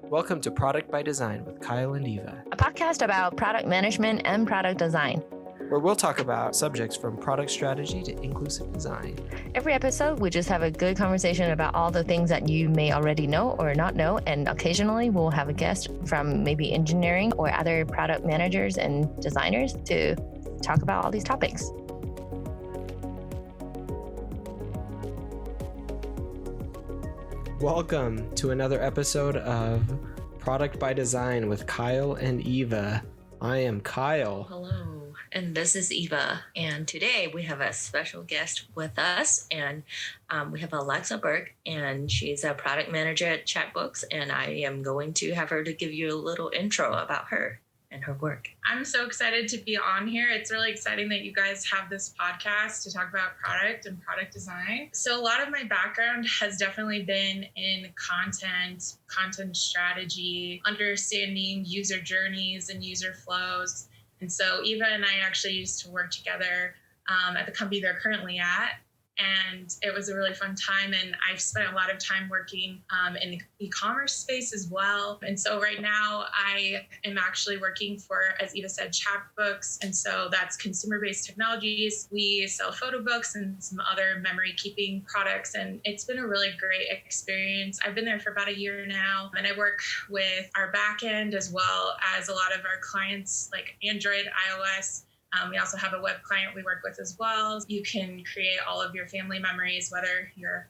Welcome to Product by Design with Kyle and Eva, a podcast about product management and product design, where we'll talk about subjects from product strategy to inclusive design. Every episode, we just have a good conversation about all the things that you may already know or not know, and occasionally we'll have a guest from maybe engineering or other product managers and designers to talk about all these topics. Welcome to another episode of Product by Design with Kyle and Eva. I am Kyle. Hello, and this is Eva. And today we have a special guest with us, and we have Alexa Burke, and she's a product manager at Chatbooks, and I am going to have her to give you a little intro about her and her work. I'm so excited to be on here. It's really exciting that you guys have this podcast to talk about product and product design. So a lot of my background has definitely been in content strategy, understanding user journeys and user flows. And so Eva and I actually used to work together at the company they're currently at. And it was a really fun time. And I've spent a lot of time working in the e-commerce space as well. And so right now I am actually working for, as Eva said, Chatbooks. And so that's consumer-based technologies. We sell photo books and some other memory keeping products. And it's been a really great experience. I've been there for about a year now. And I work with our back end as well as a lot of our clients like Android, iOS. We also have a web client we work with as well. You can create all of your family memories, whether you're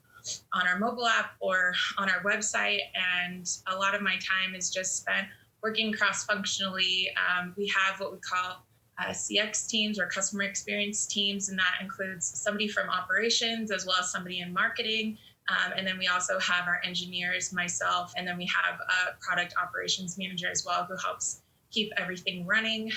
on our mobile app or on our website. And a lot of my time is just spent working cross-functionally. We have what we call CX teams or customer experience teams, and that includes somebody from operations as well as somebody in marketing. And then we also have our engineers, myself, and then we have a product operations manager as well who helps keep everything running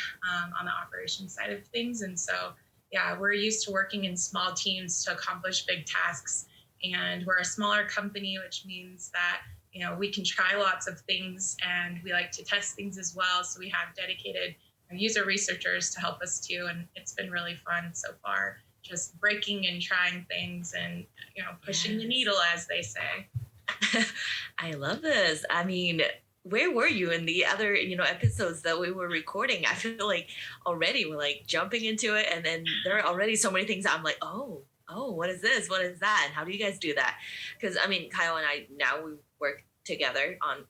on the operations side of things. And so, yeah, we're used to working in small teams to accomplish big tasks. And we're a smaller company, which means that, you know, we can try lots of things and we like to test things as well. So we have dedicated user researchers to help us too. And it's been really fun so far, just breaking and trying things and, you know, pushing the needle, as they say. I love this. I mean, where were you in the other, episodes that we were recording? I feel like already we're like jumping into it, and then there are already so many things I'm like, oh, what is this? What is that? And how do you guys do that? Because I mean, Kyle and I now we work together on,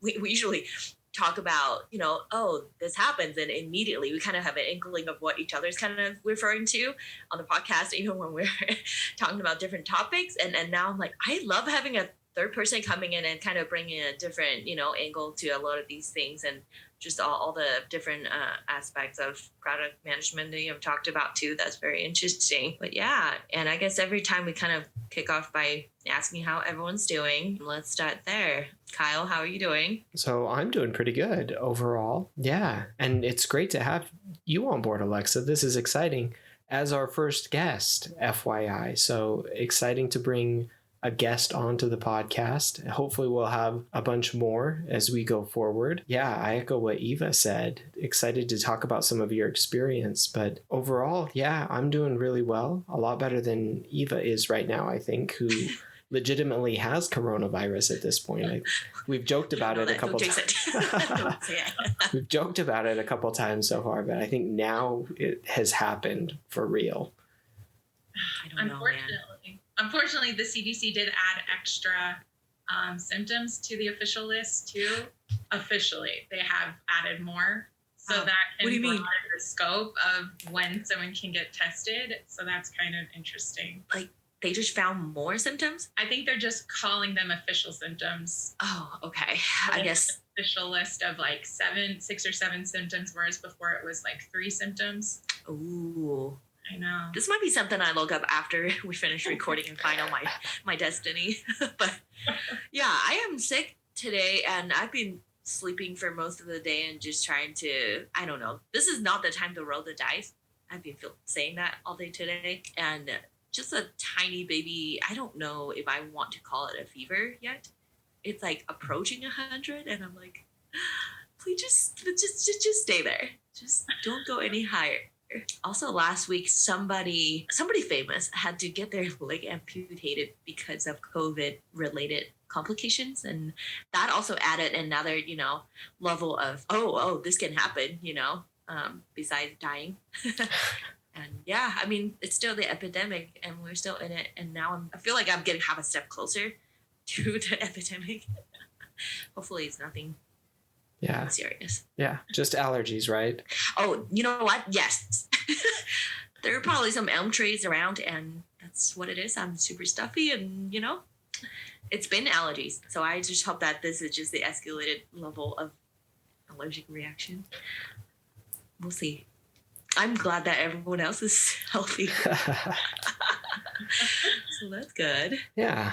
we usually talk about, this happens, and immediately we kind of have an inkling of what each other's kind of referring to on the podcast, even when we're talking about different topics. And now I'm like, I love having a third person coming in and kind of bringing a different, angle to a lot of these things, and just all the different aspects of product management that you have talked about too. That's very interesting. But yeah, and I guess every time we kind of kick off by asking how everyone's doing. Let's start there. Kyle, how are you doing? So I'm doing pretty good overall. Yeah, and it's great to have you on board, Alexa. This is exciting as our first guest, FYI. So exciting to bring a guest onto the podcast. Hopefully we'll have a bunch more as we go forward. Yeah, I echo what Eva said. Excited to talk about some of your experience, but overall, yeah, I'm doing really well. A lot better than Eva is right now, I think, who legitimately has coronavirus at this point. We've joked about it a couple times. We've joked about it a couple times so far, but I think now it has happened for real. I don't know, man. Unfortunately, the CDC did add extra symptoms to the official list too. Officially, they have added more. So that can broaden the scope of when someone can get tested. So that's kind of interesting. Like, they just found more symptoms? I think they're just calling them official symptoms. Oh, okay. I guess official list of like 6 or 7 symptoms, whereas before it was like 3 symptoms. Ooh. I know. This might be something I look up after we finish recording and find out my destiny. But yeah, I am sick today, and I've been sleeping for most of the day and just trying to, I don't know. This is not the time to roll the dice. I've been saying that all day today. And just a tiny baby, I don't know if I want to call it a fever yet. It's like approaching 100, and I'm like, please just stay there. Just don't go any higher. Also, last week, somebody famous had to get their leg amputated because of COVID related complications, and that also added another, level of this can happen, besides dying. And yeah, I mean, it's still the epidemic, and we're still in it. And now I feel like I'm getting half a step closer to the epidemic. Hopefully, it's nothing serious. Yeah, just allergies, right? Oh, you know what? Yes. There are probably some elm trees around, and that's what it is. I'm super stuffy, and it's been allergies. So I just hope that this is just the escalated level of allergic reaction. We'll see. I'm glad that everyone else is healthy. So that's good. Yeah.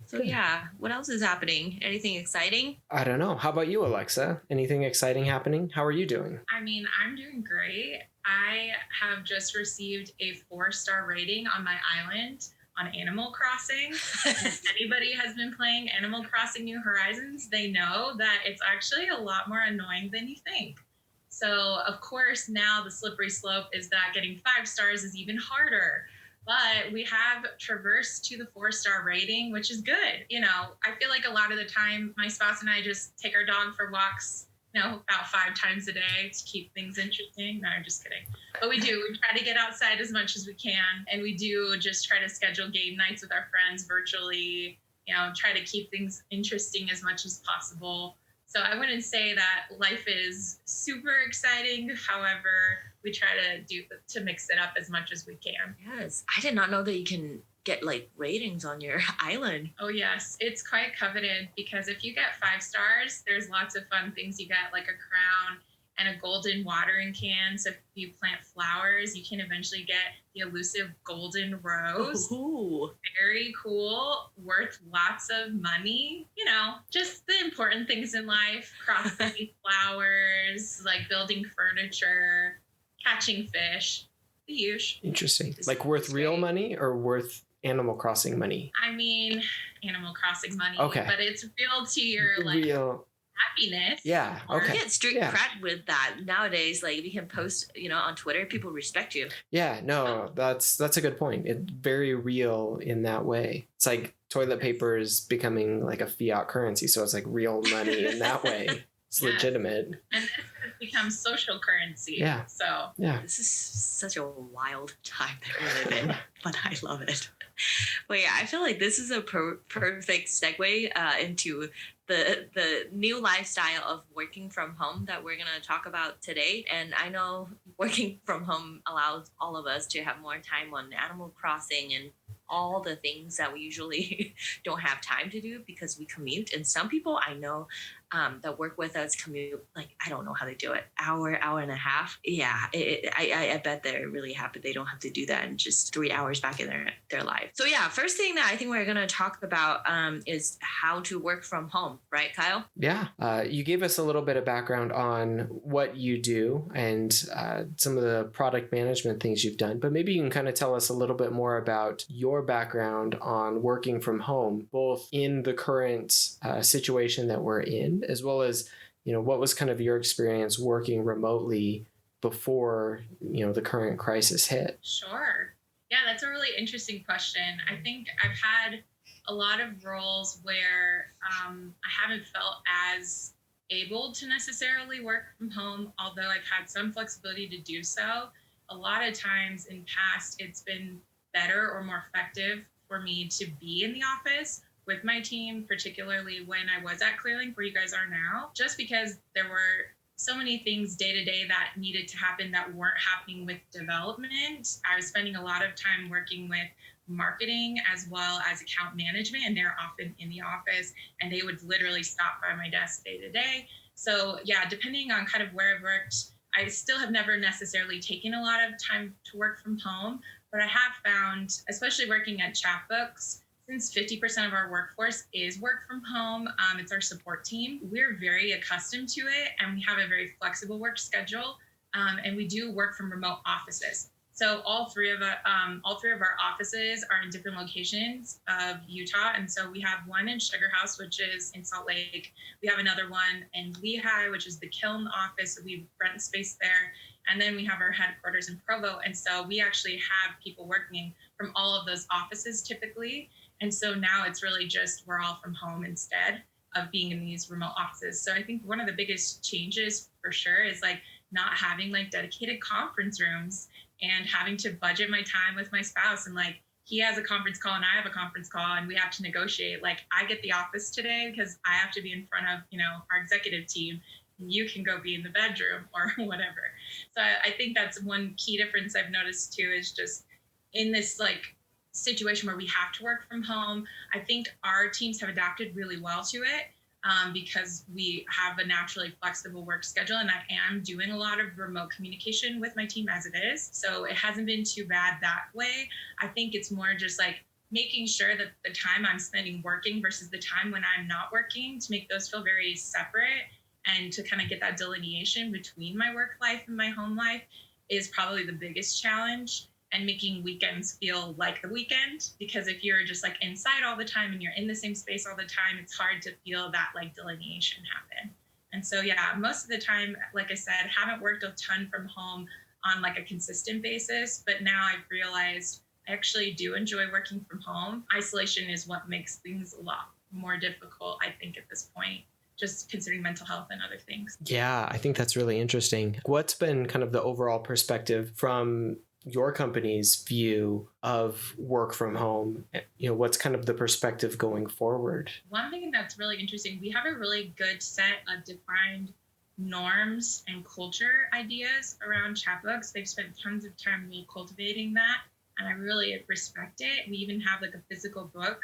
So yeah, what else is happening? Anything exciting? I don't know. How about you, Alexa? Anything exciting happening? How are you doing? I mean, I'm doing great. I have just received a 4-star rating on my island on Animal Crossing. If anybody has been playing Animal Crossing New Horizons, they know that it's actually a lot more annoying than you think. So, of course, now the slippery slope is that getting 5 stars is even harder. But we have traversed to the 4-star rating, which is good. I feel like a lot of the time, my spouse and I just take our dog for walks, about 5 times a day to keep things interesting. No, I'm just kidding. But we do. We try to get outside as much as we can. And we do just try to schedule game nights with our friends virtually, try to keep things interesting as much as possible. So I wouldn't say that life is super exciting. However, we try to mix it up as much as we can. Yes. I did not know that you can get ratings on your island. Oh yes, it's quite coveted because if you get 5 stars, there's lots of fun things you get, like a crown and a golden watering can. So if you plant flowers, you can eventually get the elusive golden rose. Ooh. Very cool, worth lots of money. Just the important things in life, crossing flowers, like building furniture, catching fish, the usual. Interesting. Worth real money or worth Animal Crossing money? I mean, Animal Crossing money. Okay. But it's real to your real happiness. Yeah. Okay. You get street cred with that nowadays. If you can post, on Twitter, people respect you. Yeah. No, that's a good point. It's very real in that way. It's like toilet paper is becoming like a fiat currency, so it's like real money in that way. It's legitimate. And it's become social currency. Yeah. So yeah. This is such a wild time that we live in, but I love it. But yeah, I feel like this is a perfect segue into the new lifestyle of working from home that we're going to talk about today. And I know working from home allows all of us to have more time on Animal Crossing and all the things that we usually don't have time to do because we commute. And some people I know that work with us commute, I don't know how they do it, hour and a half. Yeah, I bet they're really happy they don't have to do that in just 3 hours back in their life. So yeah, first thing that I think we're going to talk about is how to work from home, right, Kyle? Yeah, you gave us a little bit of background on what you do and some of the product management things you've done, but maybe you can kind of tell us a little bit more about your background on working from home, both in the current situation that we're in, as well as, what was kind of your experience working remotely before, the current crisis hit? Sure. Yeah, that's a really interesting question. I think I've had a lot of roles where I haven't felt as able to necessarily work from home, although I've had some flexibility to do so. A lot of times in past, it's been better or more effective for me to be in the office with my team, particularly when I was at Clearlink, where you guys are now, just because there were so many things day to day that needed to happen that weren't happening with development. I was spending a lot of time working with marketing as well as account management, and they're often in the office and they would literally stop by my desk day to day. So yeah, depending on kind of where I've worked, I still have never necessarily taken a lot of time to work from home, but I have found, especially working at Chatbooks, since 50% of our workforce is work from home, it's our support team. We're very accustomed to it, and we have a very flexible work schedule, and we do work from remote offices. So all three of our offices are in different locations of Utah, and so we have one in Sugar House, which is in Salt Lake. We have another one in Lehi, which is the Kiln office. So we rent space there, And then we have our headquarters in Provo. And so we actually have people working from all of those offices typically. And so now it's really just we're all from home instead of being in these remote offices. So I think one of the biggest changes for sure is like not having like dedicated conference rooms and having to budget my time with my spouse, and like he has a conference call and I have a conference call and we have to negotiate. Like I get the office today because I have to be in front of, our executive team. You can go be in the bedroom or whatever. So I think that's one key difference I've noticed too, is just in this like situation where we have to work from home. I think our teams have adapted really well to it because we have a naturally flexible work schedule, and I am doing a lot of remote communication with my team as it is. So it hasn't been too bad that way. I think it's more just like making sure that the time I'm spending working versus the time when I'm not working, to make those feel very separate and to kind of get that delineation between my work life and my home life is probably the biggest challenge. And making weekends feel like the weekend, because if you're just like inside all the time and you're in the same space all the time, it's hard to feel that like delineation happen. And so, yeah, most of the time, like I said, haven't worked a ton from home on like a consistent basis, but now I've realized I actually do enjoy working from home. Isolation is what makes things a lot more difficult, I think, at this point, just considering mental health and other things. Yeah, I think that's really interesting. What's been kind of the overall perspective from your company's view of work from home? What's kind of the perspective going forward? One thing that's really interesting, we have a really good set of defined norms and culture ideas around Chatbooks. They've spent tons of time really cultivating that, and I really respect it. We even have like a physical book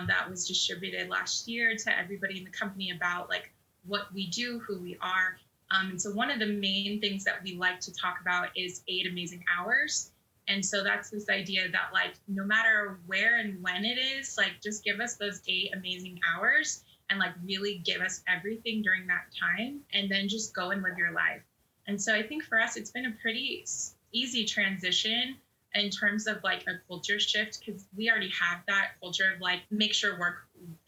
that was distributed last year to everybody in the company about like what we do, who we are. And so one of the main things that we like to talk about is 8 amazing hours. And so that's this idea that like, no matter where and when it is, like just give us those 8 amazing hours and like really give us everything during that time, and then just go and live your life. And so I think for us, it's been a pretty easy transition in terms of like a culture shift, because we already have that culture of like, make sure work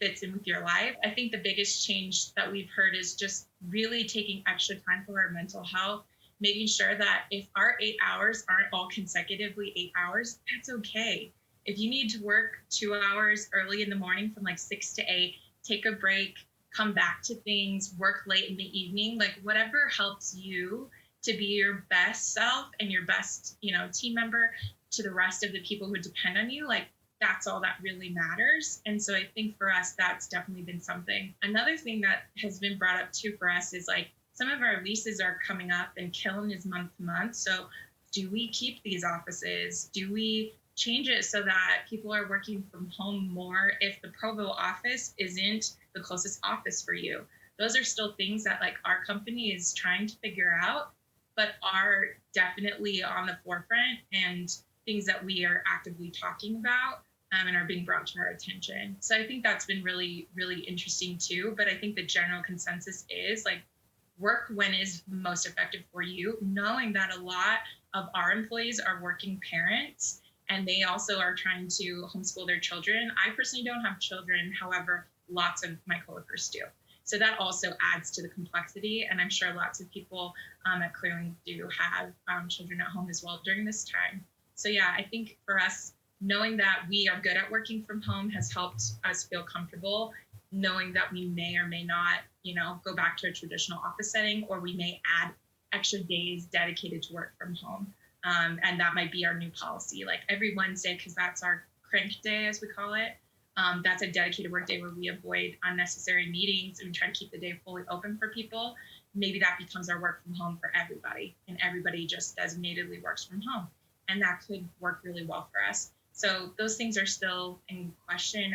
fits in with your life. I think the biggest change that we've heard is just really taking extra time for our mental health, making sure that if our 8 hours aren't all consecutively 8 hours, that's okay. If you need to work 2 hours early in the morning from like 6 to 8, take a break, come back to things, work late in the evening, like whatever helps you to be your best self and your best, team member to the rest of the people who depend on you, like that's all that really matters. And so I think for us, that's definitely been something. Another thing that has been brought up too for us is like some of our leases are coming up and Killen is month to month. So do we keep these offices? Do we change it so that people are working from home more if the Provo office isn't the closest office for you? Those are still things that like our company is trying to figure out, but are definitely on the forefront and things that we are actively talking about and are being brought to our attention. So I think that's been really, really interesting too. But I think the general consensus is like work when is most effective for you, knowing that a lot of our employees are working parents and they also are trying to homeschool their children. I personally don't have children. However, lots of my coworkers do. So that also adds to the complexity. And I'm sure lots of people at Clearlink do have children at home as well during this time. So yeah, I think for us, knowing that we are good at working from home has helped us feel comfortable, knowing that we may or may not, go back to a traditional office setting, or we may add extra days dedicated to work from home. And that might be our new policy, like every Wednesday, because that's our crank day, as we call it. That's a dedicated work day where we avoid unnecessary meetings and we try to keep the day fully open for people. Maybe that becomes our work from home for everybody, and everybody just designatedly works from home. And that could work really well for us. So those things are still in question,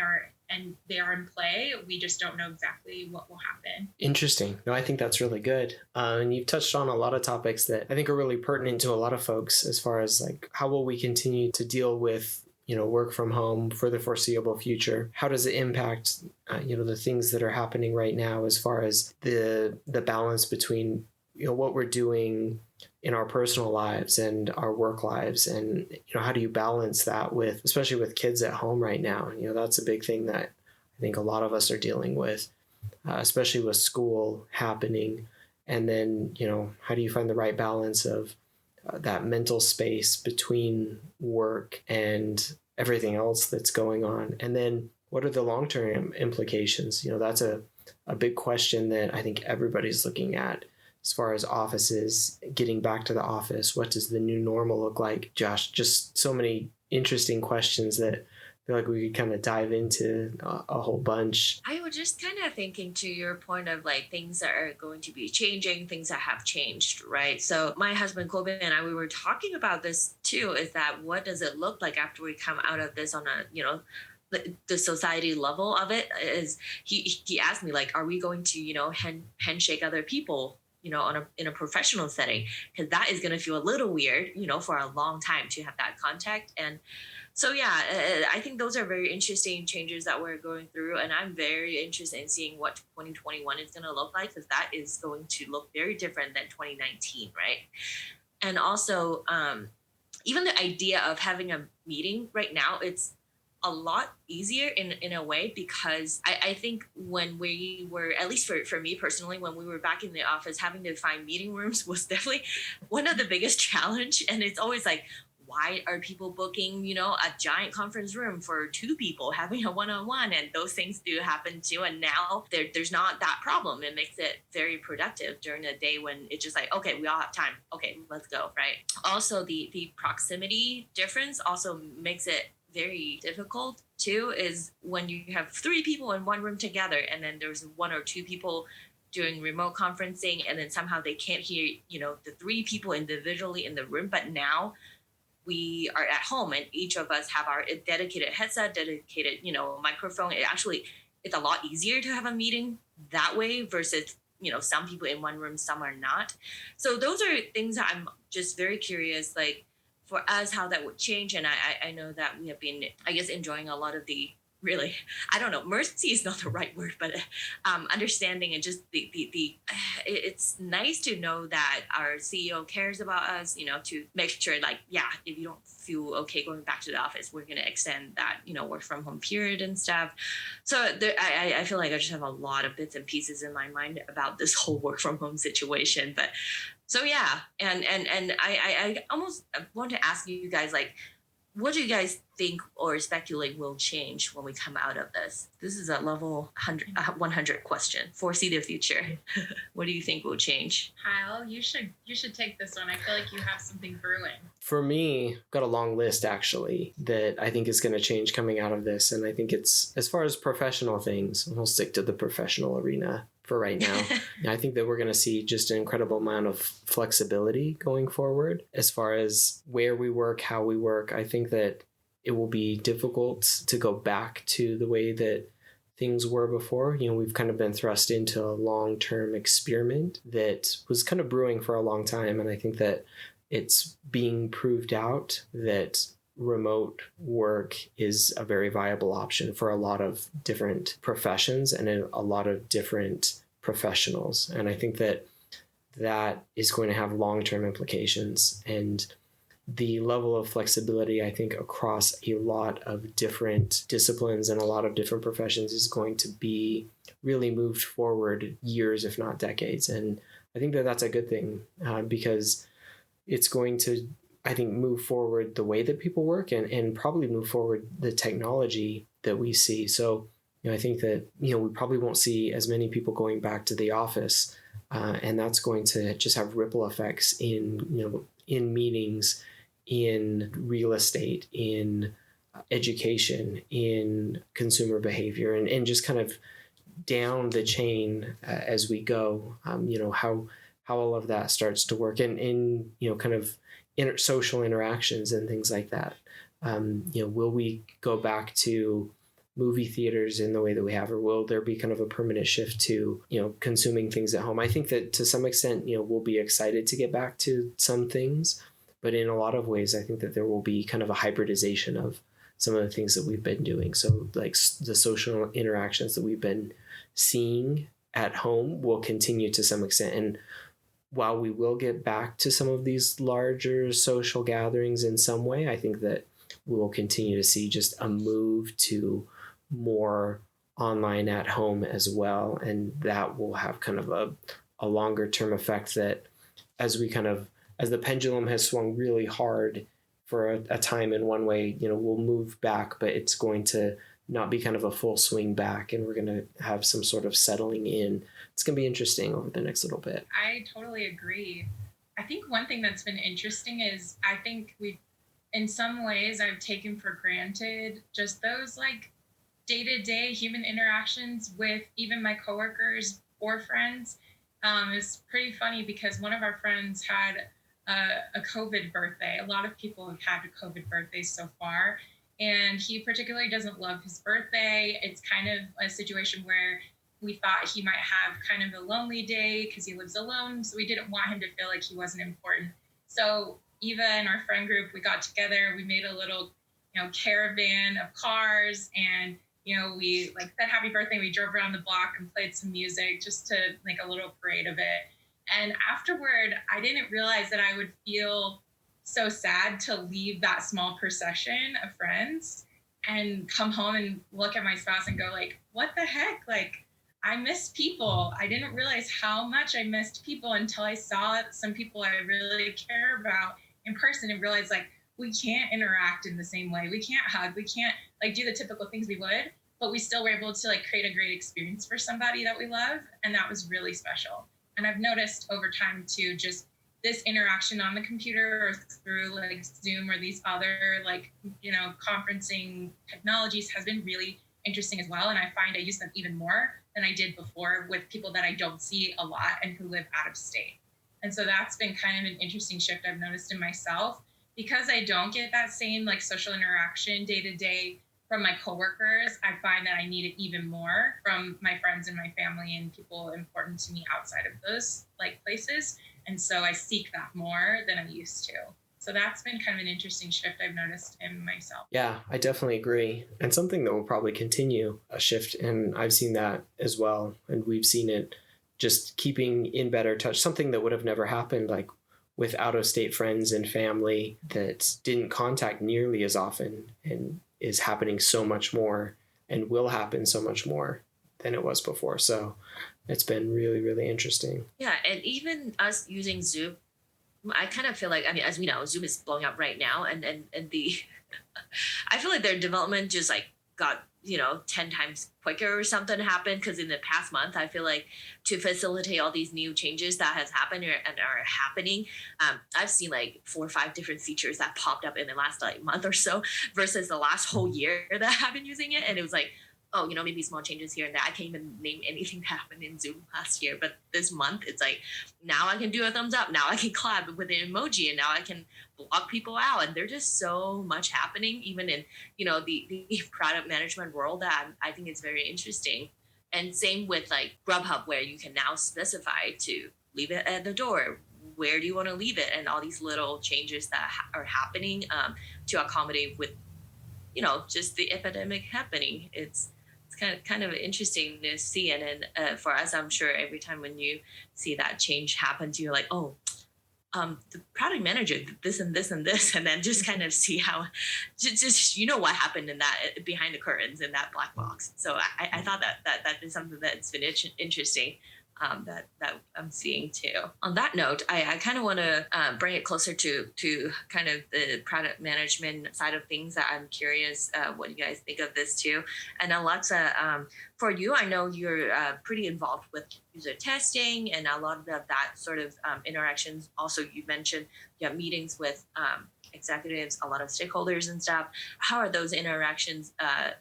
and they are in play. We just don't know exactly what will happen. Interesting. No, I think that's really good. And you've touched on a lot of topics that I think are really pertinent to a lot of folks, as far as like, how will we continue to deal with, work from home for the foreseeable future? How does it impact, the things that are happening right now, as far as the balance between, what we're doing in our personal lives and our work lives, and how do you balance that with, especially with kids at home right now? That's a big thing that I think a lot of us are dealing with, especially with school happening. And then how do you find the right balance of that mental space between work and everything else that's going on. And then what are the long-term implications? That's a big question that I think everybody's looking at as far as offices, getting back to the office. What does the new normal look like? Josh, just so many interesting questions that I feel like we could kind of dive into a whole bunch. I was just kind of thinking to your point of like things that are going to be changing, things that have changed, right? So my husband Colby and I, we were talking about this too, is that what does it look like after we come out of this on a, the society level of it? Is he asked me like, are we going to, handshake other people, in a professional setting? Because that is going to feel a little weird, for a long time to have that contact. And so, yeah, I think those are very interesting changes that we're going through. And I'm very interested in seeing what 2021 is going to look like, because that is going to look very different than 2019, right? And also, even the idea of having a meeting right now, it's a lot easier in a way, because I think when we were, at least for me personally, when we were back in the office, having to find meeting rooms was definitely one of the biggest challenge. And it's always like, why are people booking, a giant conference room for 2 people having a one-on-one? And those things do happen too. And now there's not that problem. It makes it very productive during the day when it's just like, okay, we all have time. Okay, let's go, right? Also, the proximity difference also makes it very difficult too, is when you have 3 people in one room together, and then there's 1 or 2 people doing remote conferencing, and then somehow they can't hear, the 3 people individually in the room. But now we are at home and each of us have our dedicated headset, dedicated, microphone. It's a lot easier to have a meeting that way versus, some people in one room, some are not. So those are things that I'm just very curious, like for us, how that would change. And I know that we have been, I guess, enjoying a lot of the really, I don't know, mercy is not the right word, but understanding, and just it's nice to know that our CEO cares about us, to make sure like, yeah, if you don't feel okay going back to the office, we're going to extend that, work from home period and stuff. So I feel like I just have a lot of bits and pieces in my mind about this whole work from home situation. But so, yeah. And I almost want to ask you guys, like, what do you guys think or speculate will change when we come out of this? This is a level 100 question. Foresee the future. What do you think will change? Kyle, you should take this one. I feel like you have something brewing. For me, I've got a long list actually that I think is going to change coming out of this. And I think it's, as far as professional things, we'll stick to the professional arena for right now. I think that we're going to see just an incredible amount of flexibility going forward as far as where we work, how we work. I think that it will be difficult to go back to the way that things were before. We've kind of been thrust into a long-term experiment that was kind of brewing for a long time. And I think that it's being proved out that remote work is a very viable option for a lot of different professions and a lot of different professionals. And I think that that is going to have long-term implications. And the level of flexibility, I think, across a lot of different disciplines and a lot of different professions is going to be really moved forward years, if not decades. And I think that that's a good thing because it's going to, I think, move forward the way that people work and probably move forward the technology that we see. So, I think that, we probably won't see as many people going back to the office, and that's going to just have ripple effects in meetings, in real estate, in education, in consumer behavior, and just kind of down the chain as we go, how all of that starts to work and in kind of social interactions and things like that. Will we go back to movie theaters in the way that we have, or will there be kind of a permanent shift to, consuming things at home? I think that to some extent, we'll be excited to get back to some things, but in a lot of ways, I think that there will be kind of a hybridization of some of the things that we've been doing. So like the social interactions that we've been seeing at home will continue to some extent. And while we will get back to some of these larger social gatherings in some way, I think that we will continue to see just a move to more online at home as well. And that will have kind of a longer term effect that as we kind of as the pendulum has swung really hard for a time in one way, we'll move back, but it's going to not be kind of a full swing back, and we're going to have some sort of settling in. It's going to be interesting over the next little bit. I totally agree. I think one thing that's been interesting is I think in some ways I've taken for granted just those like day-to-day human interactions with even my coworkers or friends. It's pretty funny because one of our friends had a COVID birthday. A lot of people have had a COVID birthday so far, and he particularly doesn't love his birthday. It's kind of a situation where we thought he might have kind of a lonely day because he lives alone. So we didn't want him to feel like he wasn't important. So Eva and our friend group, we got together, we made a little, caravan of cars, and, we like said happy birthday. We drove around the block and played some music just to make a little parade of it. And afterward, I didn't realize that I would feel so sad to leave that small procession of friends and come home and look at my spouse and go like, what the heck? Like, I miss people. I didn't realize how much I missed people until I saw some people I really care about in person and realized like, we can't interact in the same way. We can't hug. We can't like do the typical things we would, but we still were able to like create a great experience for somebody that we love. And that was really special. And I've noticed over time too, just this interaction on the computer or through like Zoom or these other like, conferencing technologies has been really interesting as well. And I find I use them even more than I did before with people that I don't see a lot and who live out of state. And so that's been kind of an interesting shift I've noticed in myself, because I don't get that same like social interaction day to day from my coworkers. I find that I need it even more from my friends and my family and people important to me outside of those like places. And so I seek that more than I used to. So that's been kind of an interesting shift I've noticed in myself. Yeah, I definitely agree. And something that will probably continue a shift. And I've seen that as well. And we've seen it just keeping in better touch, something that would have never happened, like with out-of-state friends and family that didn't contact nearly as often, and is happening so much more and will happen so much more than it was before. So it's been really, really interesting. Yeah, and even us using Zoom, I kind of feel like, as we know, Zoom is blowing up right now, and the I feel like their development just like got 10 times quicker or something happened, because in the past month I feel like to facilitate all these new changes that has happened and are happening, I've seen like 4 or 5 different features that popped up in the last like month or so versus the last whole year that I've been using it. And it was like, oh, maybe small changes here and there. I can't even name anything that happened in Zoom last year, but this month it's like, now I can do a thumbs up, now I can clap with an emoji, and now I can block people out. And there's just so much happening, even in, the product management world, that I think it's very interesting. And same with like Grubhub, where you can now specify to leave it at the door. Where do you want to leave it? And all these little changes that are happening to accommodate with, just the epidemic happening. It's kind of interesting to see. And then for us, I'm sure every time when you see that change happen, you're like, oh, the product manager did this and this and this, and then just kind of see how just what happened in that behind the curtains in that black box. So I thought that is something that's been interesting. That I'm seeing too. On that note, I kind of want to bring it closer to kind of the product management side of things. That I'm curious what you guys think of this too. And Alexa, for you, I know you're pretty involved with user testing and a lot of that sort of interactions. Also, you mentioned you have meetings with executives, a lot of stakeholders and stuff. How are those interactions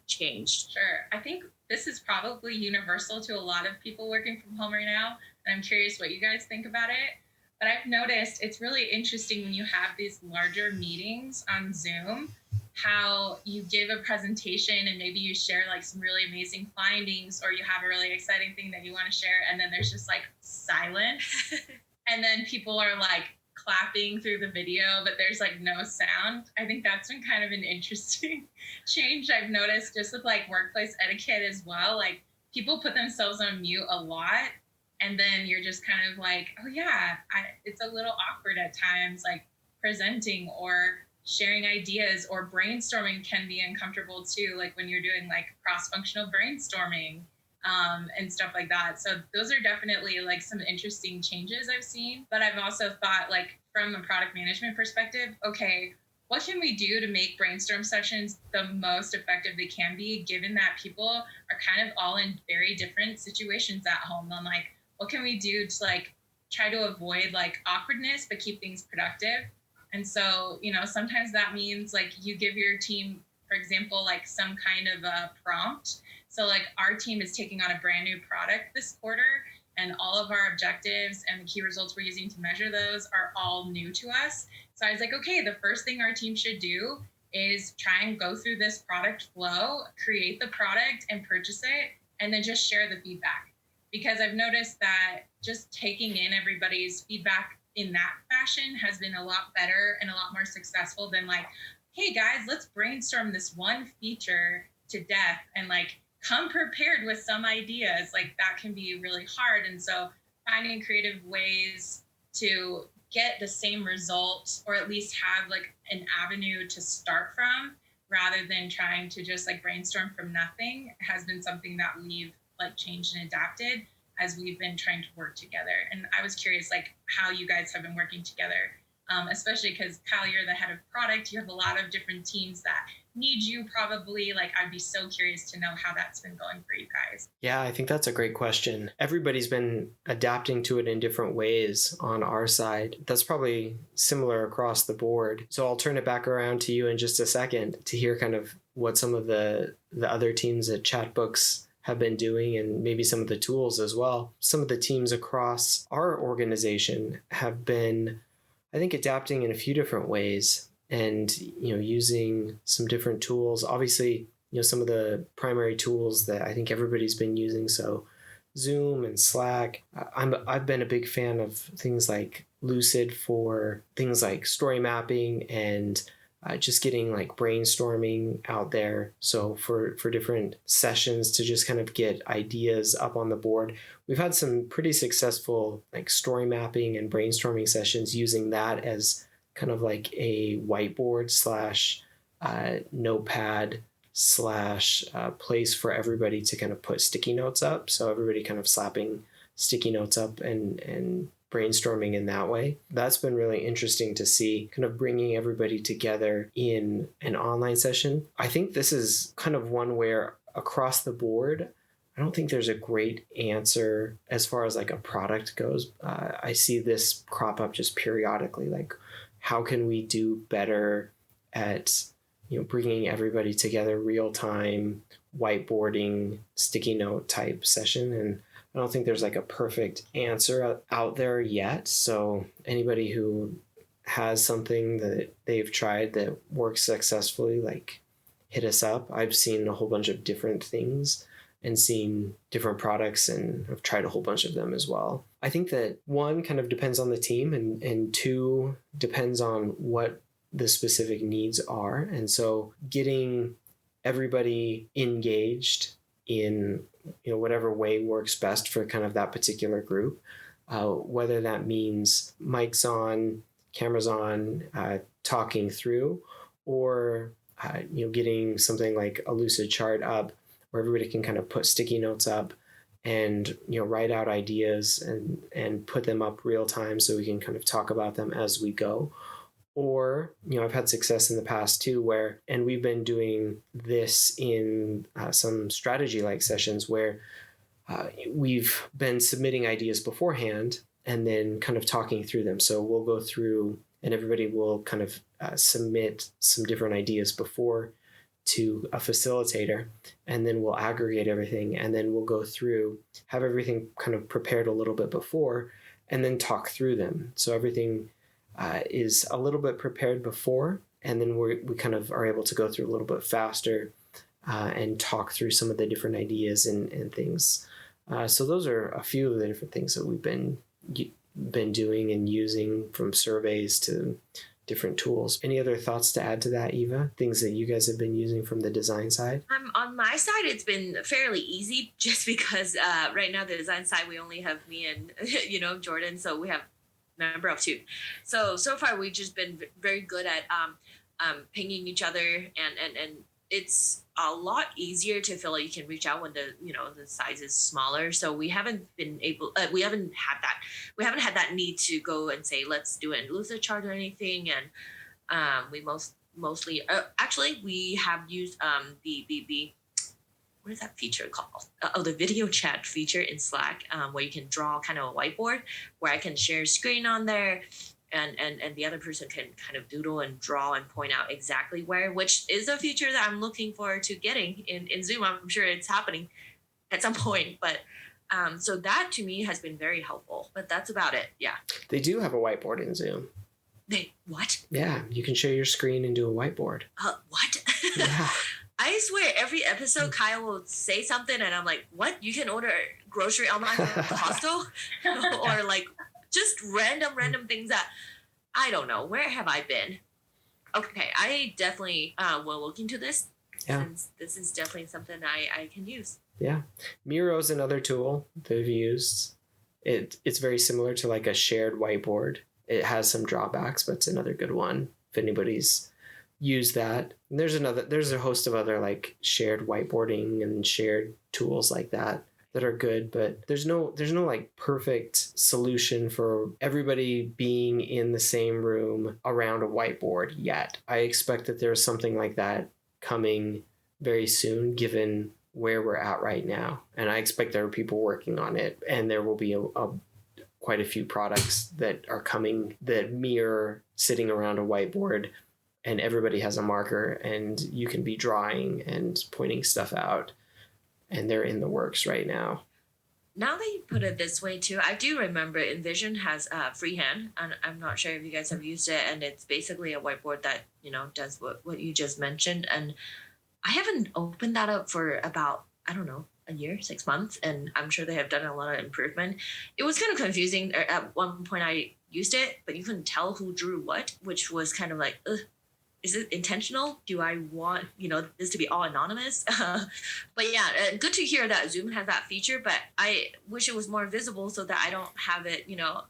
changed? Sure. I think this is probably universal to a lot of people working from home right now. And I'm curious what you guys think about it. But I've noticed it's really interesting when you have these larger meetings on Zoom, how you give a presentation and maybe you share like some really amazing findings, or you have a really exciting thing that you want to share, and then there's just like silence. And then people are like clapping through the video, but there's like no sound. I think that's been kind of an interesting change I've noticed just with like workplace etiquette as well. Like people put themselves on mute a lot, and then you're just kind of like, oh yeah, it's a little awkward at times, like presenting or sharing ideas, or brainstorming can be uncomfortable too, like when you're doing like cross-functional brainstorming and stuff like that. So those are definitely like some interesting changes I've seen. But I've also thought, like, from a product management perspective, okay, what can we do to make brainstorm sessions the most effective they can be, given that people are kind of all in very different situations at home? And like, what can we do to like try to avoid like awkwardness, but keep things productive? And so, sometimes that means like you give your team, for example, like some kind of a prompt. So like our team is taking on a brand new product this quarter, and all of our objectives and the key results we're using to measure those are all new to us. So I was like, okay, the first thing our team should do is try and go through this product flow, create the product and purchase it, and then just share the feedback. Because I've noticed that just taking in everybody's feedback in that fashion has been a lot better and a lot more successful than like, hey guys, let's brainstorm this one feature to death and like come prepared with some ideas. Like that can be really hard. And so finding creative ways to get the same result, or at least have like an avenue to start from rather than trying to just like brainstorm from nothing, has been something that we've like changed and adapted as we've been trying to work together. And I was curious like how you guys have been working together, especially because Kyle, you're the head of product. You have a lot of different teams that need you probably. Like I'd be so curious to know how that's been going for you guys. Yeah, I think that's a great question. Everybody's been adapting to it in different ways on our side. That's probably similar across the board. So I'll turn it back around to you in just a second to hear kind of what some of the other teams at Chatbooks have been doing, and maybe some of the tools as well. Some of the teams across our organization have been, I think, adapting in a few different ways, and using some different tools. Obviously, some of the primary tools that I think everybody's been using, so Zoom and Slack. I've been a big fan of things like Lucid for things like story mapping and just getting like brainstorming out there. So for different sessions to just kind of get ideas up on the board. We've had some pretty successful like story mapping and brainstorming sessions using that as kind of like a whiteboard slash notepad slash place for everybody to kind of put sticky notes up. So everybody kind of slapping sticky notes up and brainstorming in that way. That's been really interesting to see, kind of bringing everybody together in an online session. I think this is kind of one where across the board, I don't think there's a great answer as far as like a product goes. I see this crop up just periodically, like how can we do better at bringing everybody together, real time whiteboarding, sticky note type session. And I don't think there's like a perfect answer out there yet. So anybody who has something that they've tried that works successfully, like hit us up. I've seen a whole bunch of different things and seen different products, and I've tried a whole bunch of them as well. I think that one kind of depends on the team, and two depends on what the specific needs are. And so getting everybody engaged in whatever way works best for kind of that particular group, whether that means mics on, cameras on, talking through, or getting something like a Lucid chart up where everybody can kind of put sticky notes up and write out ideas and put them up real time so we can kind of talk about them as we go. Or, I've had success in the past too, and we've been doing this in some strategy-like sessions where we've been submitting ideas beforehand and then kind of talking through them. So we'll go through and everybody will kind of submit some different ideas before to a facilitator, and then we'll aggregate everything, and then we'll go through, have everything kind of prepared a little bit before, and then talk through them. So everything is a little bit prepared before, and then we kind of are able to go through a little bit faster and talk through some of the different ideas and things. So those are a few of the different things that we've been doing and using, from surveys to different tools. Any other thoughts to add to that, Eva? Things that you guys have been using from the design side? On my side, it's been fairly easy just because right now the design side, we only have me and, Jordan. So we have member of two. So far we've just been very good at pinging each other and it's a lot easier to feel like you can reach out when the size is smaller. So we haven't been able, we haven't had that need to go and say let's do it in Lucidchart or anything. And we mostly actually we have used the what is that feature called? The video chat feature in Slack, where you can draw kind of a whiteboard where I can share screen on there, and the other person can kind of doodle and draw and point out exactly where, which is a feature that I'm looking forward to getting in Zoom. I'm sure it's happening at some point, but so that to me has been very helpful. But that's about it. Yeah. They do have a whiteboard in Zoom. They what? Yeah, you can share your screen and do a whiteboard. What? Yeah. I swear, every episode, Kyle will say something, and I'm like, "What? You can order grocery online from Costco?" Or like just random things that I don't know. Where have I been? Okay, I definitely will look into this. Yeah. Since this is definitely something I can use. Yeah, Miro's another tool they've used. It's very similar to like a shared whiteboard. It has some drawbacks, but it's another good one if anybody's used that. And there's a host of other like shared whiteboarding and shared tools like that are good, but there's no like perfect solution for everybody being in the same room around a whiteboard yet. I expect that there's something like that coming very soon, given where we're at right now. And I expect there are people working on it, and there will be quite a few products that are coming that mirror sitting around a whiteboard, and everybody has a marker and you can be drawing and pointing stuff out, and they're in the works right now. Now that you put it this way too, I do remember Envision has Freehand, and I'm not sure if you guys have used it, and it's basically a whiteboard that does what you just mentioned. And I haven't opened that up for about, I don't know, a year, 6 months, and I'm sure they have done a lot of improvement. It was kind of confusing. At one point I used it, but you couldn't tell who drew what, which was kind of like, ugh, is it intentional? Do I want, this to be all anonymous? But yeah, good to hear that Zoom has that feature, but I wish it was more visible so that I don't have it,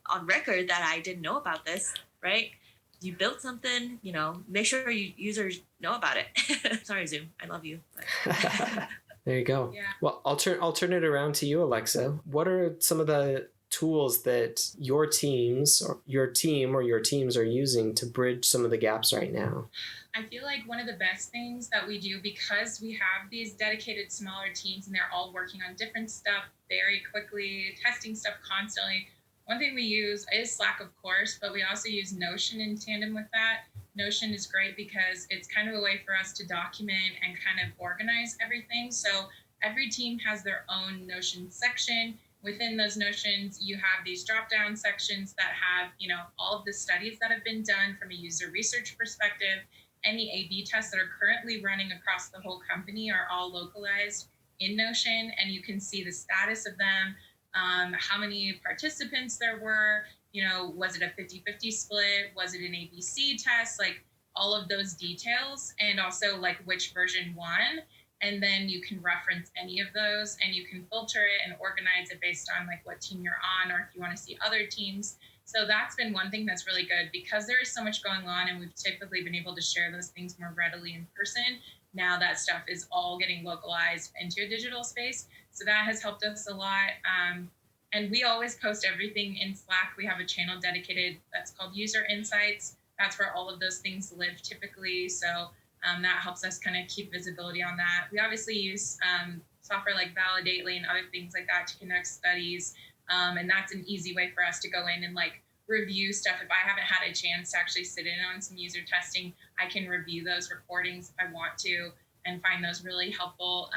on record that I didn't know about this, right? You built something, make sure your users know about it. Sorry, Zoom. I love you. But. There you go. Yeah. Well, I'll turn it around to you, Alexa. What are some of the tools that your teams or your team or your teams are using to bridge some of the gaps right now? I feel like one of the best things that we do, because we have these dedicated smaller teams and they're all working on different stuff very quickly, testing stuff constantly. One thing we use is Slack, of course, but we also use Notion in tandem with that. Notion is great because it's kind of a way for us to document and kind of organize everything. So every team has their own Notion section. Within those Notions, you have these drop-down sections that have, all of the studies that have been done from a user research perspective. Any A/B tests that are currently running across the whole company are all localized in Notion, and you can see the status of them, how many participants there were, was it a 50-50 split? Was it an ABC test? Like all of those details, and also like which version won. And then you can reference any of those, and you can filter it and organize it based on like what team you're on, or if you want to see other teams. So that's been one thing that's really good, because there is so much going on and we've typically been able to share those things more readily in person. Now that stuff is all getting localized into a digital space. So that has helped us a lot. And we always post everything in Slack. We have a channel dedicated that's called User Insights. That's where all of those things live typically. So that helps us kind of keep visibility on that. We obviously use software like Validately and other things like that to conduct studies. And that's an easy way for us to go in and like review stuff. If I haven't had a chance to actually sit in on some user testing, I can review those recordings if I want to and find those really helpful.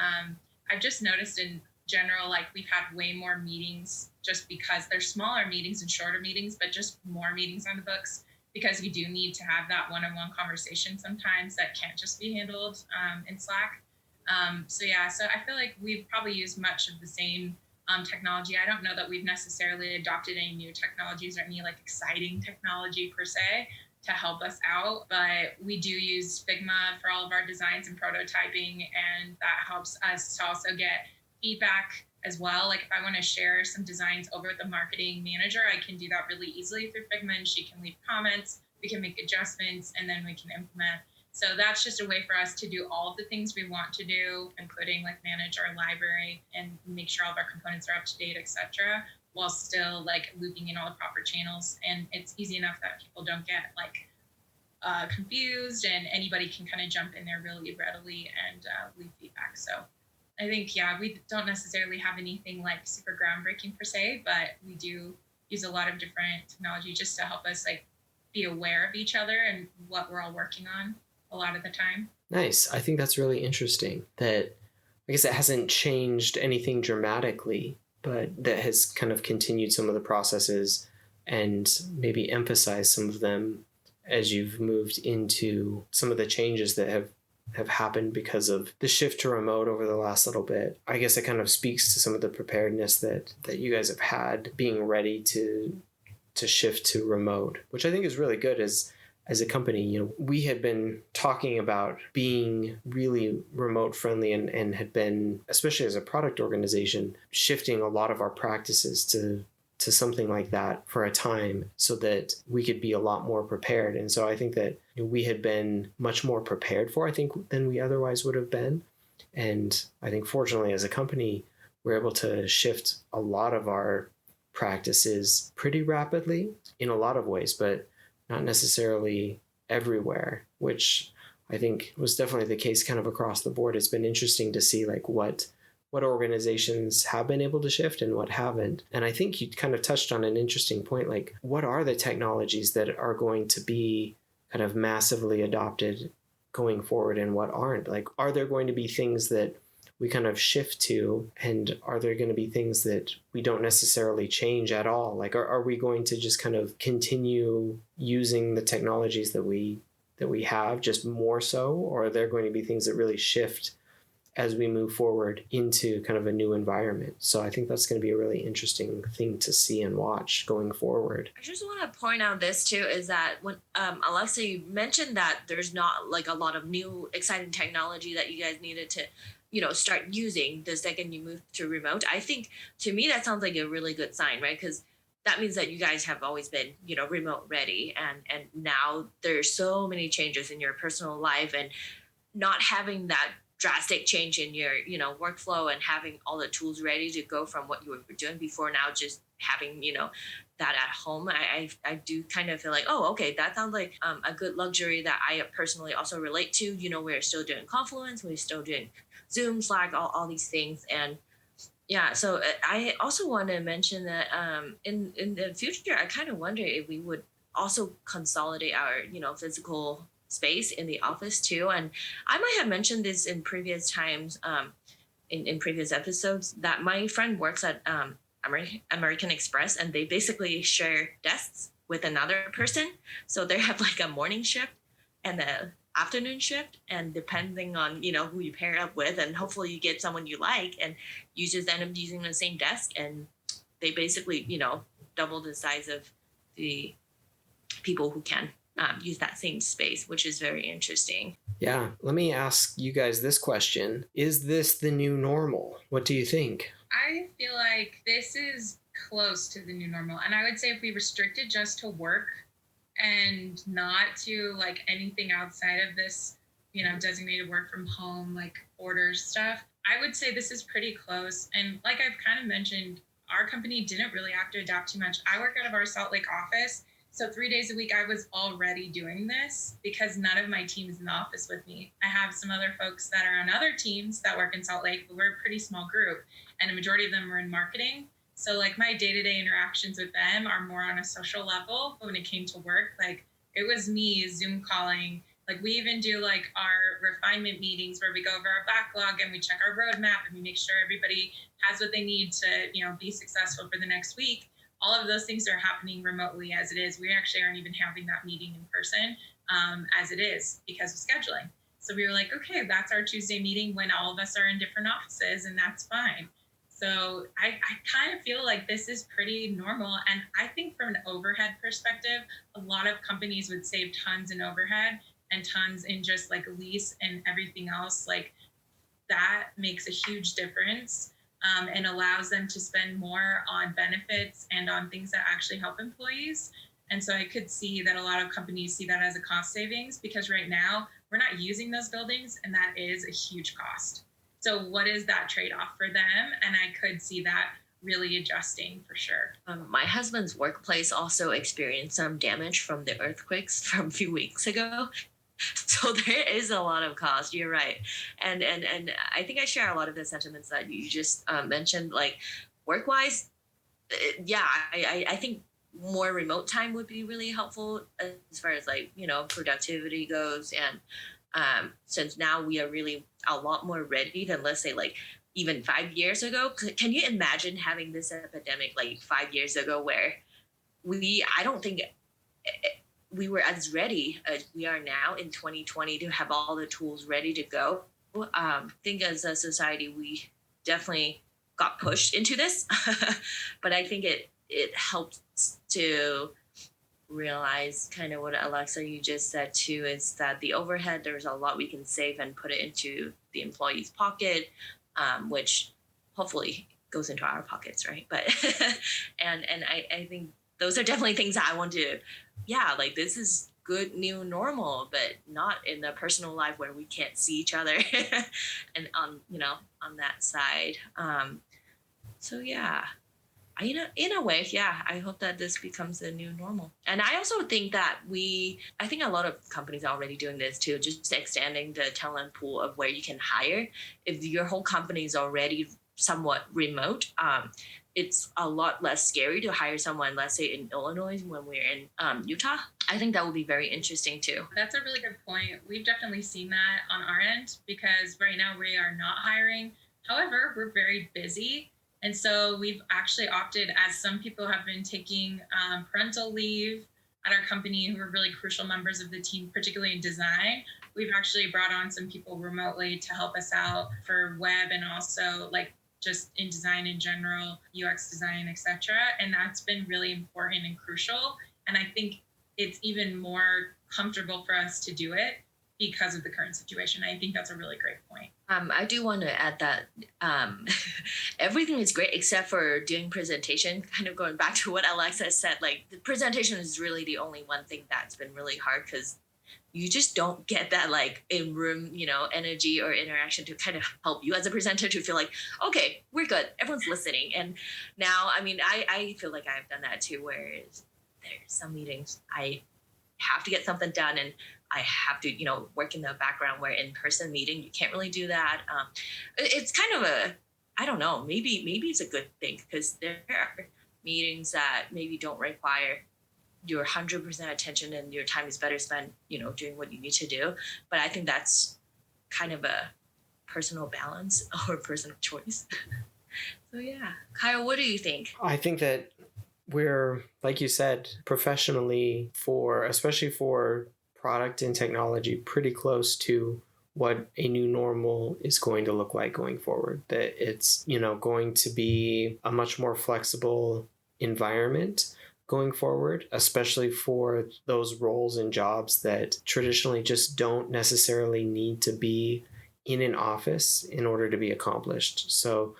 I've just noticed in general, like we've had way more meetings just because they're smaller meetings and shorter meetings, but just more meetings on the books, because you do need to have that one-on-one conversation sometimes that can't just be handled in Slack. So I feel like we've probably used much of the same technology. I don't know that we've necessarily adopted any new technologies or any like exciting technology per se to help us out, but we do use Figma for all of our designs and prototyping, and that helps us to also get feedback as well. Like if I want to share some designs over with the marketing manager, I can do that really easily through Figma, and she can leave comments, we can make adjustments, and then we can implement. So that's just a way for us to do all of the things we want to do, including like manage our library and make sure all of our components are up to date, etc., while still like looping in all the proper channels. And it's easy enough that people don't get like confused, and anybody can kind of jump in there really readily and leave feedback. So I think, yeah, we don't necessarily have anything like super groundbreaking per se, but we do use a lot of different technology just to help us like be aware of each other and what we're all working on a lot of the time. Nice. I think that's really interesting that I guess it hasn't changed anything dramatically, but that has kind of continued some of the processes and maybe emphasized some of them as you've moved into some of the changes that have happened because of the shift to remote over the last little bit. I guess it kind of speaks to some of the preparedness that you guys have had, being ready to shift to remote, which I think is really good as a company. You know, we had been talking about being really remote friendly and had been, especially as a product organization, shifting a lot of our practices to something like that for a time so that we could be a lot more prepared. And so I think that we had been much more prepared for, I think, than we otherwise would have been. And I think fortunately as a company, we're able to shift a lot of our practices pretty rapidly in a lot of ways, but not necessarily everywhere, which I think was definitely the case kind of across the board. It's been interesting to see like what organizations have been able to shift and what haven't. And I think you kind of touched on an interesting point, like what are the technologies that are going to be kind of massively adopted going forward and what aren't? Like, are there going to be things that we kind of shift to, and are there going to be things that we don't necessarily change at all? Like, are we going to just kind of continue using the technologies that we have, just more so, or are there going to be things that really shift as we move forward into kind of a new environment? So I think that's going to be a really interesting thing to see and watch going forward. I just want to point out this too, is that when Alexa, you mentioned that there's not like a lot of new exciting technology that you guys needed to start using the second you move to remote. I think to me that sounds like a really good sign, right? Because that means that you guys have always been, remote ready, and now there's so many changes in your personal life, and not having that drastic change in your, workflow and having all the tools ready to go from what you were doing before, now just having, that at home. I do kind of feel like, oh, okay, that sounds like a good luxury that I personally also relate to. We're still doing Confluence, we're still doing Zoom, Slack, all these things. And yeah, so I also want to mention that in the future, I kind of wonder if we would also consolidate our, physical space in the office too. And I might have mentioned this in previous times, in previous episodes, that my friend works at American Express, and they basically share desks with another person. So they have like a morning shift and a afternoon shift, and depending on who you pair up with, and hopefully you get someone you like, and you just end up using the same desk, and they basically double the size of the people who can use that same space, which is very interesting. Yeah, let me ask you guys this question. Is this the new normal? What do you think? I feel like this is close to the new normal, and I would say if we restricted just to work and not to like anything outside of this, designated work from home, like orders stuff, I would say this is pretty close. And like I've kind of mentioned, our company didn't really have to adapt too much. I work out of our Salt Lake office. So 3 days a week, I was already doing this because none of my team is in the office with me. I have some other folks that are on other teams that work in Salt Lake, but we're a pretty small group, and a majority of them are in marketing. So like my day-to-day interactions with them are more on a social level. But when it came to work, like it was me Zoom calling. Like we even do like our refinement meetings where we go over our backlog and we check our roadmap and we make sure everybody has what they need to, be successful for the next week. All of those things are happening remotely as it is. We actually aren't even having that meeting in person as it is because of scheduling. So we were like, okay, that's our Tuesday meeting when all of us are in different offices, and that's fine. So I kind of feel like this is pretty normal. And I think from an overhead perspective, a lot of companies would save tons in overhead and tons in just like lease and everything else. Like that makes a huge difference and allows them to spend more on benefits and on things that actually help employees. And so I could see that a lot of companies see that as a cost savings, because right now we're not using those buildings, and that is a huge cost. So what is that trade-off for them? And I could see that really adjusting for sure. My husband's workplace also experienced some damage from the earthquakes from a few weeks ago. So there is a lot of cost. You're right. And I think I share a lot of the sentiments that you just mentioned, like work-wise. Yeah, I think more remote time would be really helpful as far as like, productivity goes. And since now we are really a lot more ready than, let's say, like even 5 years ago. Can you imagine having this epidemic like 5 years ago, where I don't think we were as ready as we are now in 2020 to have all the tools ready to go. I think as a society, we definitely got pushed into this, but I think it helps to realize kind of what Alexa, you just said too, is that the overhead, there's a lot we can save and put it into the employee's pocket, which hopefully goes into our pockets, right? But and I think those are definitely things that I want to, like this is good new normal, but not in the personal life where we can't see each other and on that side. So yeah, in a way, I hope that this becomes the new normal. And I also think that I think a lot of companies are already doing this too, just extending the talent pool of where you can hire. If your whole company is already somewhat remote, it's a lot less scary to hire someone, let's say in Illinois when we're in Utah. I think that will be very interesting too. That's a really good point. We've definitely seen that on our end, because right now we are not hiring. However, we're very busy. And so we've actually opted, as some people have been taking parental leave at our company who are really crucial members of the team, particularly in design, we've actually brought on some people remotely to help us out for web and also like just in design in general, UX design, etc. And that's been really important and crucial. And I think it's even more comfortable for us to do it because of the current situation. I think that's a really great point. I do want to add that everything is great except for doing presentation. Kind of going back to what Alexa said, like the presentation is really the only one thing that's been really hard, because you just don't get that like in room, energy or interaction to kind of help you as a presenter to feel like, okay, we're good. Everyone's listening. And now, I feel like I've done that too, where there's some meetings I have to get something done and I have to, work in the background, where in-person meeting, you can't really do that. It's kind of I don't know, maybe it's a good thing, because there are meetings that maybe don't require your 100% attention and your time is better spent, doing what you need to do. But I think that's kind of a personal balance or personal choice. So yeah. Kyle, what do you think? I think that we're, like you said, professionally especially for product and technology, pretty close to what a new normal is going to look like going forward. That it's, going to be a much more flexible environment going forward, especially for those roles and jobs that traditionally just don't necessarily need to be in an office in order to be accomplished. So,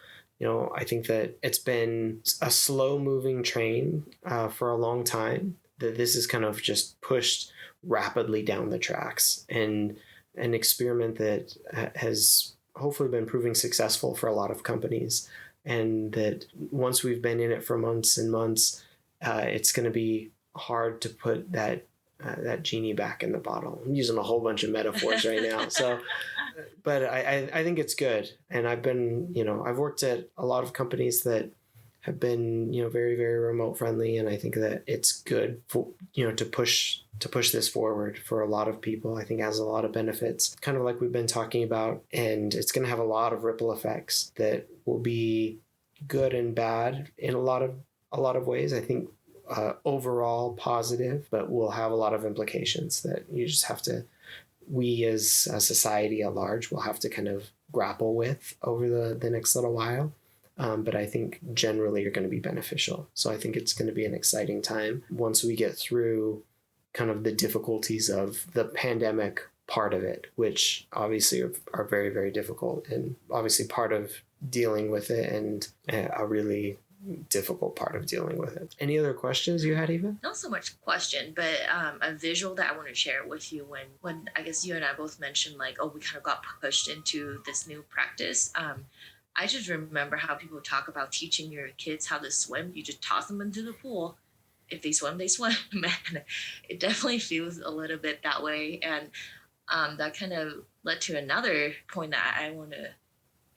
I think that it's been a slow moving train for a long time, that this is kind of just pushed rapidly down the tracks, and an experiment that has hopefully been proving successful for a lot of companies. And that once we've been in it for months and months, it's going to be hard to put that genie back in the bottle. I'm using a whole bunch of metaphors right now. So, but I think it's good. And I've been, I've worked at a lot of companies that have been, very, very remote friendly. And I think that it's good for, to push this forward for a lot of people. I think it has a lot of benefits, kind of like we've been talking about, and it's going to have a lot of ripple effects that will be good and bad in a lot of ways. I think overall positive, but will have a lot of implications that you just have to, we as a society at large will have to kind of grapple with over the next little while. But I think generally are going to be beneficial. So I think it's going to be an exciting time once we get through kind of the difficulties of the pandemic part of it, which obviously are very, very difficult, and obviously part of dealing with it, and a really difficult part of dealing with it. Any other questions you had, Eva? Not so much question, but a visual that I want to share with you when I guess you and I both mentioned like, oh, we kind of got pushed into this new practice. I just remember how people talk about teaching your kids how to swim. You just toss them into the pool. If they swim, they swim. And it definitely feels a little bit that way. And that kind of led to another point that I want to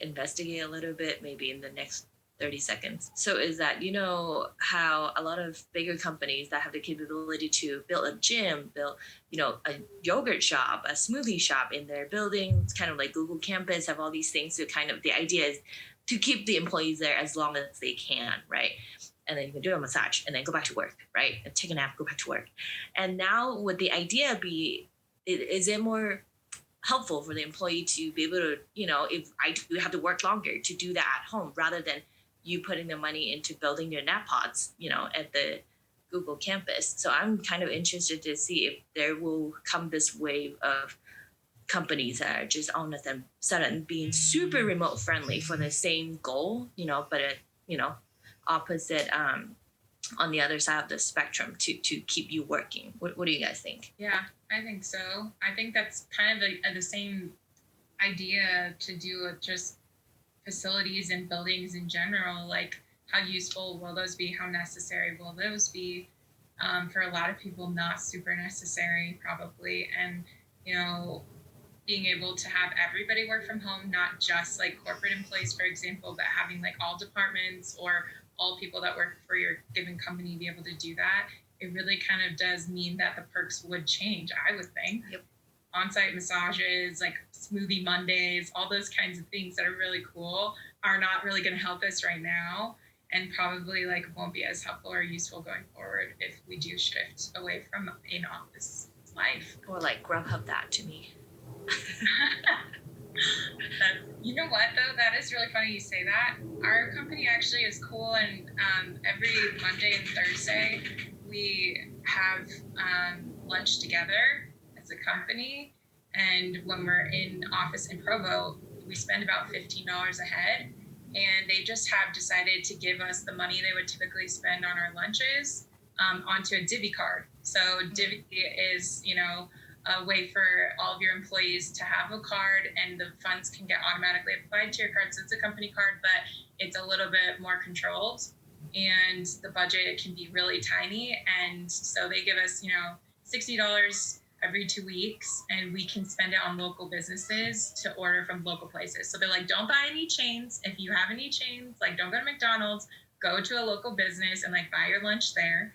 investigate a little bit, maybe in the next 30 seconds. So is that, you know, how a lot of bigger companies that have the capability to build a gym, build, you know, a yogurt shop, a smoothie shop in their building, it's kind of like Google Campus, have all these things to kind of, the idea is to keep the employees there as long as they can, right? And then you can do a massage and then go back to work, right? And take a nap, go back to work. And now would the idea be, is it more helpful for the employee to be able to, you know, if I do have to work longer, to do that at home rather than you putting the money into building your nap pods, you know, at the Google campus. So I'm kind of interested to see if there will come this wave of companies that are just all of a sudden being super remote friendly for the same goal, you know, but you know, opposite on the other side of the spectrum to keep you working. What do you guys think? Yeah, I think so. I think that's kind of the same idea to do with just facilities and buildings in general. Like, how useful will those be? How necessary will those be? For a lot of people, not super necessary, probably. And, you know, being able to have everybody work from home, not just like corporate employees, for example, but having like all departments or all people that work for your given company be able to do that, it really kind of does mean that the perks would change, I would think. Yep. On-site massages, like smoothie Mondays, all those kinds of things that are really cool are not really going to help us right now, and probably like won't be as helpful or useful going forward if we do shift away from in-office life. Or like Grubhub that to me. You know what, though? That is really funny you say that. Our company actually is cool, and every Monday and Thursday we have lunch together as a company. And when we're in office in Provo, we spend about $15 a head. And they just have decided to give us the money they would typically spend on our lunches onto a Divvy card. So Divvy is, you know, a way for all of your employees to have a card, and the funds can get automatically applied to your card. So it's a company card, but it's a little bit more controlled, and the budget can be really tiny. And so they give us, you know, $60 every 2 weeks, and we can spend it on local businesses to order from local places. So they're like, don't buy any chains. If you have any chains, like, don't go to McDonald's, go to a local business and like buy your lunch there.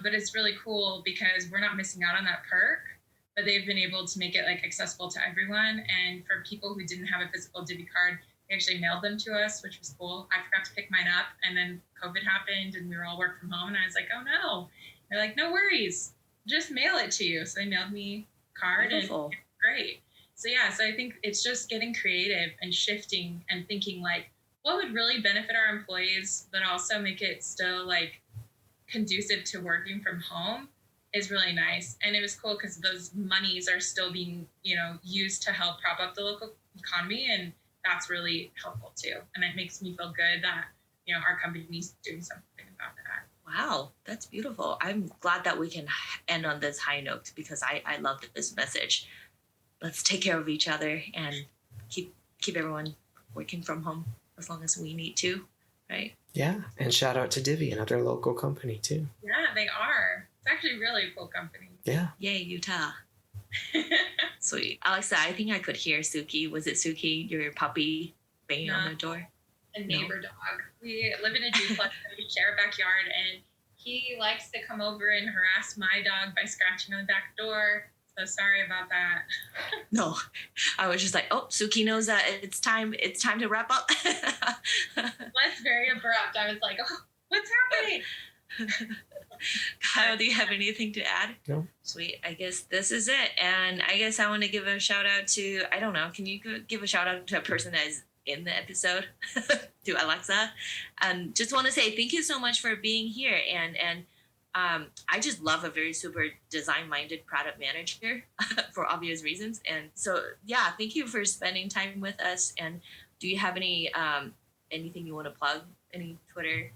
But it's really cool because we're not missing out on that perk, but they've been able to make it like accessible to everyone. And for people who didn't have a physical Divvy card, they actually mailed them to us, which was cool. I forgot to pick mine up, and then COVID happened and we were all work from home, and I was like, oh no. They're like, no worries, just mail it to you. So they mailed me a card. Beautiful. And great. So yeah, so I think it's just getting creative and shifting and thinking like, what would really benefit our employees, but also make it still like conducive to working from home is really nice. And it was cool because those monies are still being, you know, used to help prop up the local economy, and that's really helpful too. And it makes me feel good that, you know, our company is doing something about that. Wow, that's beautiful. I'm glad that we can end on this high note because I love this message. Let's take care of each other and keep everyone working from home as long as we need to, right? Yeah, and shout out to Divvy, another local company too. Yeah, they are. It's actually really a cool company. Yeah. Yay, Utah. Sweet. Alexa, I think I could hear Suki. Was it Suki, your puppy, banging on the door? A neighbor dog. We live in a duplex and we share a backyard, and he likes to come over and harass my dog by scratching on the back door. So sorry about that. No, I was just like, oh, Suki knows that it's time to wrap up. That's very abrupt. I was like, oh, what's happening? Kyle, do you have anything to add? No. Sweet. I guess this is it. And I guess I want to give a shout out to, I don't know, can you give a shout out to a person that is in the episode, to Alexa? And just want to say thank you so much for being here. And I just love a very super design-minded product manager for obvious reasons. And so, yeah, thank you for spending time with us. And do you have any anything you want to plug? Any Twitter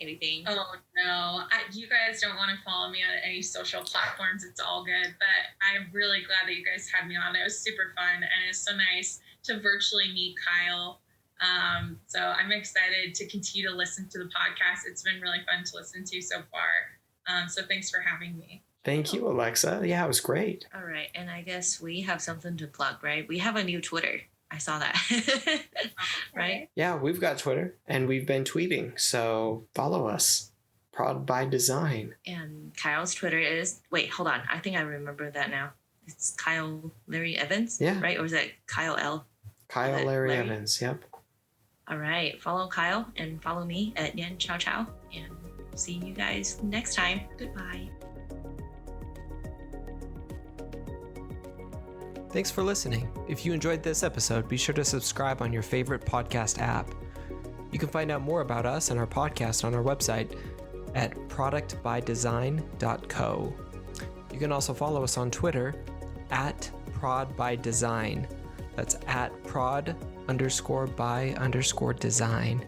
anything? Oh no, you guys don't want to follow me on any social platforms. It's all good, but I'm really glad that you guys had me on. It was super fun, and it's so nice to virtually meet Kyle. So I'm excited to continue to listen to the podcast. It's been really fun to listen to so far. So thanks for having me. Thank you, Alexa. Yeah, it was great. All right, and I guess we have something to plug, right? We have a new Twitter. I saw that. Right? Yeah, we've got Twitter and we've been tweeting, so follow us. Prod by Design. And Kyle's Twitter is, wait, hold on. I think I remember that now. It's Kyle Larry Evans, Yeah. right? Or is that Kyle L? Kyle Larry Evans, yep. All right, follow Kyle and follow me at Yan Chow Chow, and see you guys next time. Goodbye. Thanks for listening. If you enjoyed this episode, be sure to subscribe on your favorite podcast app. You can find out more about us and our podcast on our website at productbydesign.co. You can also follow us on Twitter at prodbydesign. That's at prod_by_design.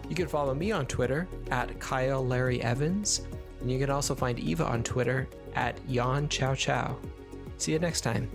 You can follow me on Twitter at Kyle Larry Evans. And you can also find Eva on Twitter at Yan Chow Chow. See you next time.